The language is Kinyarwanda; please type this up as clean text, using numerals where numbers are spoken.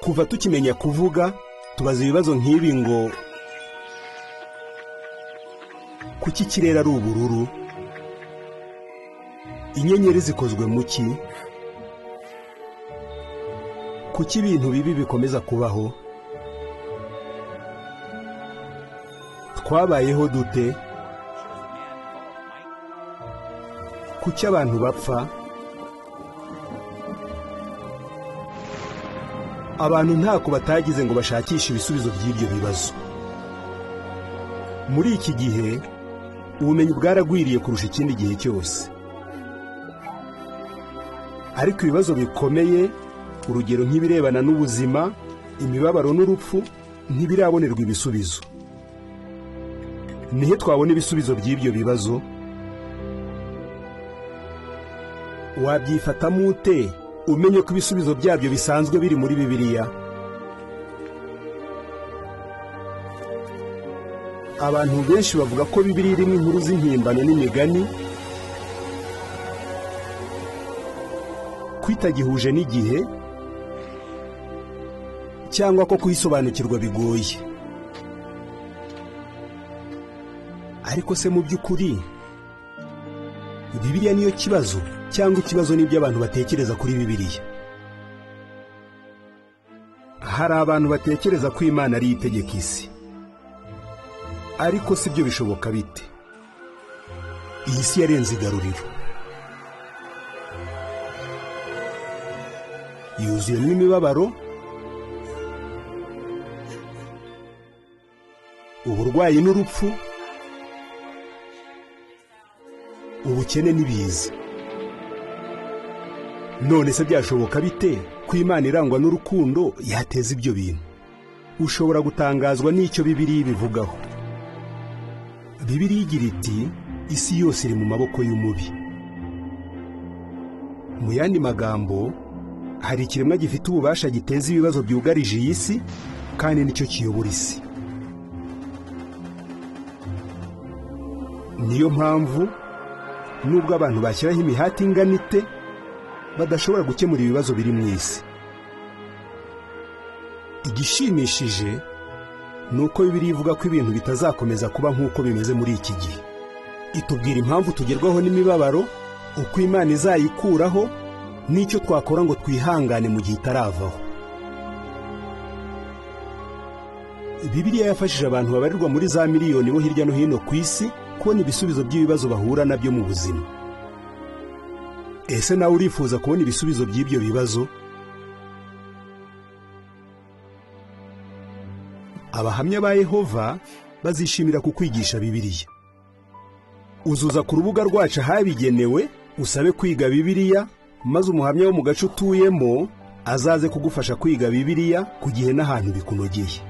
kuva tukimenya kuvuga tubaza ibibazo nk'ibi ngo kuki ikirere ari ubururu, inyenyeri zikozwe mu ki, kuki ibintu bibi bikomeza kubaho, twabayeho dute, kuki abantu bapfa, abantu ntako batagize ngo bashakishe ibisubizo by'ibyo bibazo. Muri iki gihe ubumenyi bwaragwiriye kurusha ikindi gihe cyose, ariko ibibazo bikomeye, urugero nk'ibirebana n'ubuzima, imibabaro n'urupfu, ntibirabonerwa ibisubizo. Nihe twabona ibisubizo by'ibyo bibazo? Wabyifatamo ute umenye ko ibisubizo byabyo bisanzwe biri muri Bibiliya? Abantu benshi bavuga ko Bibiliya irimo inkuru z'impimbano n'imigani, kwitagihuje n'igihe, cyangwa ko kuyisobanukirwa bigoye. Ariko se mu by'ukuri Bibiliya niyo kibazo, cyangwa ikibazo n'ibyo abantu batekereza kuri Bibiliya? Hari abantu batekereza ko Imana ari itegeka isi, ariko si byo bishoboka bite? Iyi si yarenze igaruriro, yuzuyemo imibabaro, uburwayi n'urupfu, ubukene n'ibiza. None se byashoboka bite ko Imana irangwa n'urukundo yateza ibyo bintu? Ushobora gutangazwa n'icyo Bibiliya ibivugaho. Bibiliya igira iti isi yose iri mu maboko y'umubi. Mu yandi magambo, hari ikiremwa gifite ububasha giteza ibibazo byugarije iyi si, kandi nicyo kiyobora isi. Niyo mpamvu nubwo abantu bashyiraho imihati ingana ite, badashobora gukemura ibibazo biri mu isi. Igishimishije ni uko Bibiliya ivuga ko ibintu bitazakomeza kuba nk'uko bimeze muri iki gihe. Itubwira impamvu tugerwaho n'imibabaro, uko Imana izayikuraho, n'icyo twakora ngo twihangane mu gihe itaravaho. Bibiliya yafashije abantu babarirwa muri za miliyoni bo hirya no hino ku isi kubona ibisubizo by'ibibazo bahura nabyo mu buzima. Ese nawe urifuza kubona ibisubizo by'ibyo bibazo? Abahamya ba Yehova bazishimira kukwigisha Bibiliya. Uzuza ku rubuga rwacu ahabigenewe, usabe kwiga Bibiliya, maze umuhamya wo mu gace utuyemo azaze kugufasha kwiga Bibiliya ku gihe n'ahantu bikunogeye.